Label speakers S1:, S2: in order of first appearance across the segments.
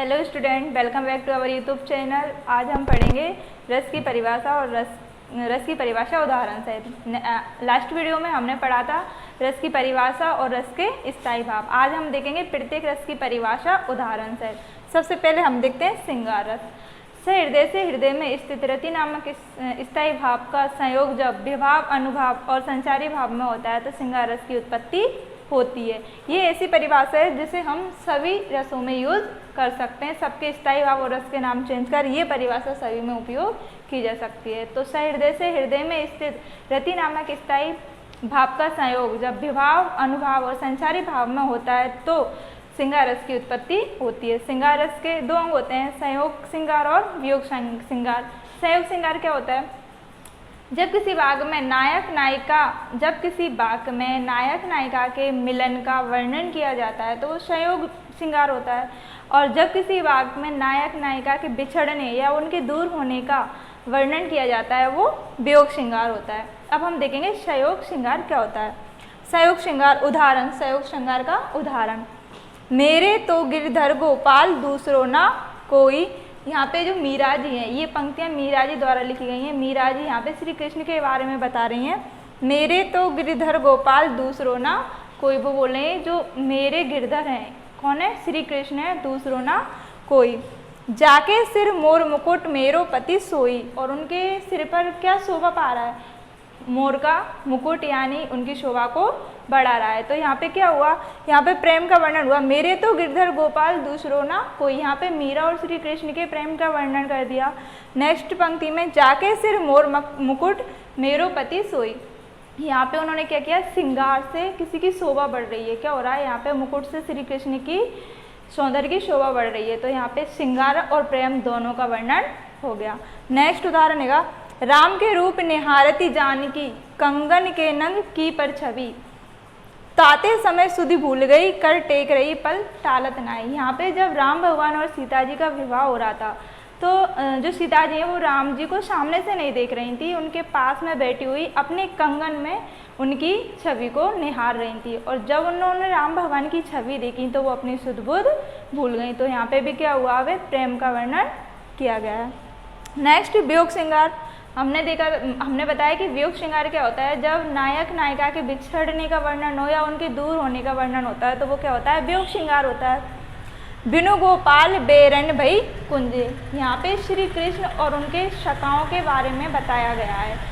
S1: Hello student, welcome back to our YouTube channel. आज हम पढ़ेंगे रस की परिभाषा और रस की परिभाषा उदाहरण सहित। लास्ट वीडियो में हमने पढ़ा था रस की परिभाषा और रस के स्थायी भाव। आज हम देखेंगे प्रत्येक रस की परिभाषा उदाहरण सहित। सबसे पहले हम देखते हैं श्रृंगार रस। सहृदय से हृदय में स्थित रति नामक स्थायी भाव का संयोग जब विभाव, अनुभाव और संचारी भाव में होता है तो श्रृंगार रस की उत्पत्ति होती है। ये ऐसी परिभाषा है जिसे हम सभी रसों में यूज कर सकते हैं। सबके स्थायी भाव और रस के नाम चेंज कर ये परिभाषा सभी में उपयोग की जा सकती है। तो सहृदय से हृदय में स्थित रति नामक स्थायी भाव का संयोग जब विभाव, अनुभाव और संचारी भाव में होता है तो श्रृंगार रस की उत्पत्ति होती है। श्रृंगार रस के दो अंग होते हैं, संयोग श्रृंगार और वियोग श्रृंगार। संयोग श्रृंगार क्या होता है? जब किसी भाग में नायक नायिका के मिलन का वर्णन किया जाता है तो वो संयोग श्रृंगार होता है। और जब किसी भाग में नायक नायिका के बिछड़ने या उनके दूर होने का वर्णन किया जाता है वो वियोग श्रृंगार होता है। अब हम देखेंगे संयोग श्रृंगार क्या होता है। संयोग श्रृंगार उदाहरण, संयोग श्रृंगार का उदाहरण, मेरे तो गिरधर गोपाल दूसरो ना कोई। यहाँ पे जो मीरा जी हैं, ये पंक्तियाँ मीरा जी द्वारा लिखी गई हैं। मीरा जी यहाँ पे श्री कृष्ण के बारे में बता रही हैं। मेरे तो गिरधर गोपाल दूसरो ना कोई, वो बोल रहे हैं जो मेरे गिरधर हैं, कौन है? श्री कृष्ण है, दूसरो ना कोई। जाके सिर मोर मुकुट मेरो पति सोई, और उनके सिर पर क्या शोभा पा रहा है? मोर का मुकुट, यानी उनकी शोभा को बढ़ा रहा है। तो यहाँ पे क्या हुआ? यहाँ पे प्रेम का वर्णन हुआ। मेरे तो गिरधर गोपाल दूसरो ना कोई, यहाँ पे मीरा और श्री कृष्ण के प्रेम का वर्णन कर दिया। नेक्स्ट पंक्ति में जाके सिर मोर मुकुट मेरो पति सोई, यहाँ पे उन्होंने क्या किया? श्रृंगार से किसी की शोभा बढ़ रही है। क्या हो रहा है? यहाँ पे मुकुट से श्री कृष्ण की सौंदर्य की शोभा बढ़ रही है। तो यहाँ पे श्रृंगार और प्रेम दोनों का वर्णन हो गया। नेक्स्ट उदाहरण है राम के रूप निहारती जानकी, कंगन के नंग की पर छवि, ताते समय सुधि भूल गई, कर टेक रही पल टालत नाई। यहाँ पे जब राम भगवान और सीता जी का विवाह हो रहा था तो जो सीता जी हैं वो राम जी को सामने से नहीं देख रही थी, उनके पास में बैठी हुई अपने कंगन में उनकी छवि को निहार रही थी। और जब उन्होंने राम भगवान की छवि देखी तो वो अपनी सुध बुध भूल गई। तो यहाँ पे भी क्या हुआ? वे प्रेम का वर्णन किया गया है। नेक्स्ट वियोग श्रृंगार। हमने बताया कि वियोग श्रृंगार क्या होता है? जब नायक नायिका के बिछड़ने का वर्णन हो या उनके दूर होने का वर्णन होता है तो वो क्या होता है? वियोग श्रृंगार होता है। बिनु गोपाल बेरन भई कुंजे, यहाँ पे श्री कृष्ण और उनके सखाओं के बारे में बताया गया है।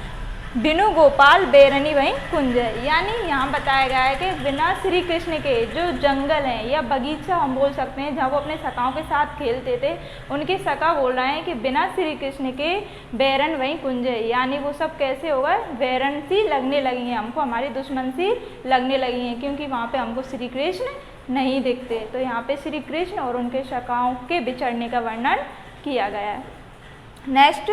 S1: बिनु गोपाल बेरनी भई कुंज, यानी यहाँ बताया गया है कि बिना श्री कृष्ण के जो जंगल हैं या बगीचा हम बोल सकते हैं जहाँ वो अपने सखाओं के साथ खेलते थे, उनके सखा बोल रहे हैं कि बिना श्री कृष्ण के बैरन वहीं कुंज, यानी वो सब कैसे हो गए? बैरन सी लगने लगी हैं हमको, हमारी दुश्मन सी लगने लगी हैं, क्योंकि वहाँ पे हमको श्री कृष्ण नहीं दिखते। तो यहाँ पे श्री कृष्ण और उनके सखाओं के बिछड़ने का वर्णन किया गया है। नेक्स्ट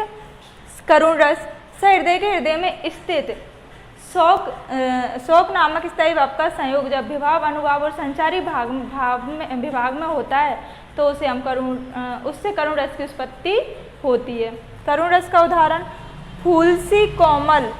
S1: करुण रस। सहृदय के हृदय में स्थित शोक नामक स्थायी भाव का संयोग जब विभाव, अनुभाव और संचारी विभाग में होता है तो उसे हम उससे करुण रस की उत्पत्ति होती है। करुण रस का उदाहरण, फूल सी कोमल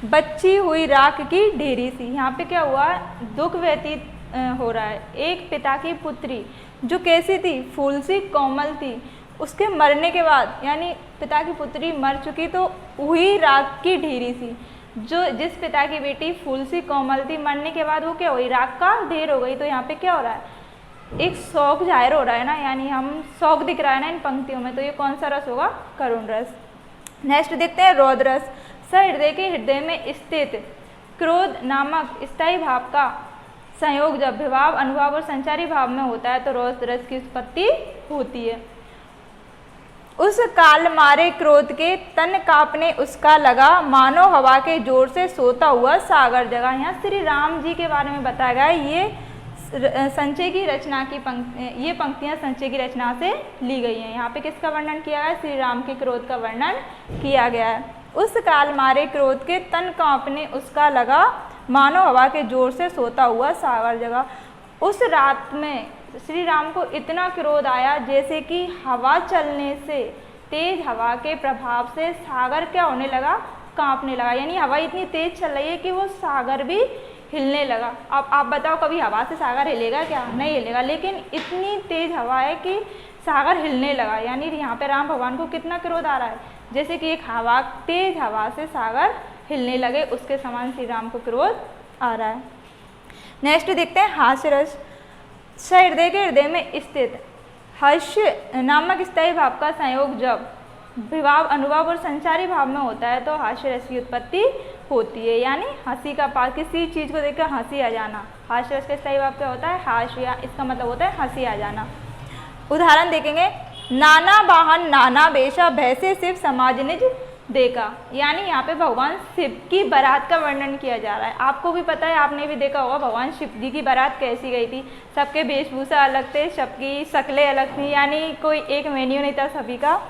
S1: बच्ची हुई राख की ढेरी सी। यहाँ पे क्या हुआ? दुख व्यतीत हो रहा है। एक पिता की पुत्री जो कैसी थी? फूल सी कोमल थी। उसके मरने के बाद, यानी पिता की पुत्री मर चुकी तो हुई राख की ढेरी सी। जिस पिता की बेटी फूल सी कोमल थी, मरने के बाद वो क्या हुई? राख का ढेर हो गई। तो यहाँ पे क्या हो रहा है? एक शौक जाहिर हो रहा है ना, यानी हम शौक दिख रहा है ना इन पंक्तियों में। तो ये कौन सा रस होगा? करुण रस। नेक्स्ट देखते हैं रौद्र रस। सहृदय के हृदय में स्थित क्रोध नामक स्थायी भाव का संयोग जब विभाव, अनुभाव और संचारी भाव में होता है तो रौद्र रस की उत्पत्ति होती है। उस काल मारे क्रोध के तन कांपने उसका लगा, मानो हवा के जोर से सोता हुआ सागर जगा। यहाँ श्री राम जी के बारे में बताया गया है। ये संचय की रचना की ये पंक्तियाँ संचय की रचना से ली गई हैं। यहाँ पे किसका वर्णन किया गया है? श्री राम के क्रोध का वर्णन किया गया है। उस काल मारे क्रोध के तन कांपने उसका लगा, मानो हवा के जोर से सोता हुआ सागर जगा। उस रात में श्री राम को इतना क्रोध आया जैसे कि हवा चलने से, तेज हवा के प्रभाव से सागर क्या होने लगा? कांपने लगा। यानी हवा इतनी तेज चल रही है कि वो सागर भी हिलने लगा। अब आप बताओ, कभी हवा से सागर हिलेगा क्या? नहीं हिलेगा। लेकिन इतनी तेज हवा है कि सागर हिलने लगा, यानी यहाँ पे राम भगवान को कितना क्रोध आ रहा है, जैसे कि एक हवा, तेज हवा से सागर हिलने लगे, उसके समान श्री राम को क्रोध आ रहा है। नेक्स्ट देखते हैं हास्य रस। सहृदय के हृदय में स्थित हर्ष नामक स्थायी भाव का संयोग जब विभाव, अनुभाव और संचारी भाव में होता है तो हास्य रस की उत्पत्ति होती है, यानी हंसी का पास, किसी चीज़ को देखकर हंसी आ जाना। हास्य रस का स्थायी भाव क्या होता है, हास्य, या इसका मतलब होता है हंसी आ जाना। उदाहरण देखेंगे, नाना वाहन नाना वेशा भैसे शिव समाज निज देखा, यानी यहाँ पे भगवान शिव की बारात का वर्णन किया जा रहा है। आपको भी पता है, आपने भी देखा होगा भगवान शिव जी की बारात कैसी गई थी, सबके वेशभूषा अलग थे, सबकी शक्लें अलग थी, यानी कोई एक मेन्यू नहीं था सभी का।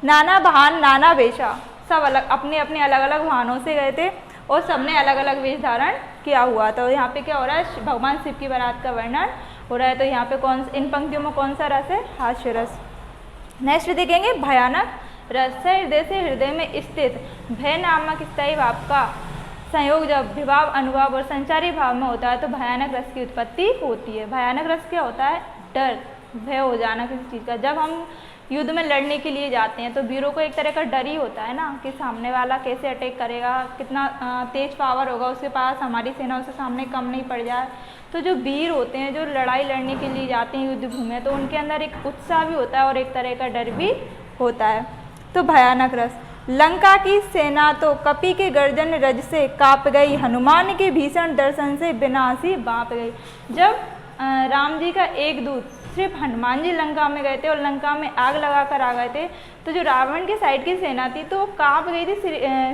S1: नाना वाहन नाना वेशा, सब अलग अपने अपने अलग अलग वाहनों से गए थे और सबने अलग अलग वेश धारण किया हुआ था। यहाँ पे क्या हो रहा है, भगवान शिव की बारात का वर्णन हो रहा है। तो यहाँ पे इन पंक्तियों में कौन सा रस है, हास्य रस। नेक्स्ट देखेंगे भयानक रस। हृदय से हृदय में स्थित भय नामक स्थायी भाव का संयोग जब विभाव, अनुभाव और संचारी भाव में होता है तो भयानक रस की उत्पत्ति होती है। भयानक रस क्या होता है, डर, भय हो जाना किसी चीज़ का। जब हम युद्ध में लड़ने के लिए जाते हैं तो वीरों को एक तरह का डर ही होता है ना, कि सामने वाला कैसे अटैक करेगा, कितना तेज पावर होगा उसके पास, हमारी सेना उसके सामने कम नहीं पड़ जाए। तो जो वीर होते हैं, जो लड़ाई लड़ने के लिए जाते हैं युद्ध भूमि में, तो उनके अंदर एक उत्साह भी होता है और एक तरह का डर भी होता है। तो भयानक रस। लंका की सेना तो कपि के गर्जन रज से काँप गई, हनुमान के भीषण दर्शन से विनाशी बाँप गई। जब राम जी का एक दूत, सिर्फ हनुमान जी लंका में गए थे और लंका में आग लगा कर आ गए थे, तो जो रावण की साइड की सेना थी तो वो काँप गई थी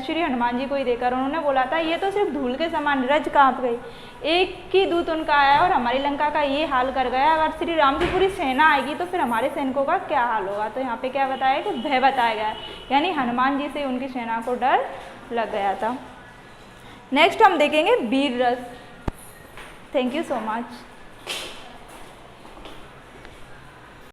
S1: श्री हनुमान जी को ही देखकर। उन्होंने बोला था ये तो सिर्फ धूल के समान, रज काँप गई, एक ही दूत उनका आया और हमारी लंका का ये हाल कर गया। अगर श्री राम की पूरी सेना आएगी तो फिर हमारे सैनिकों का क्या हाल होगा। तो यहाँ पे क्या बताया कि भय बताया गया, यानी हनुमान जी से उनकी सेना को डर लग गया था। नेक्स्ट हम देखेंगे वीर रस। Thank you so much.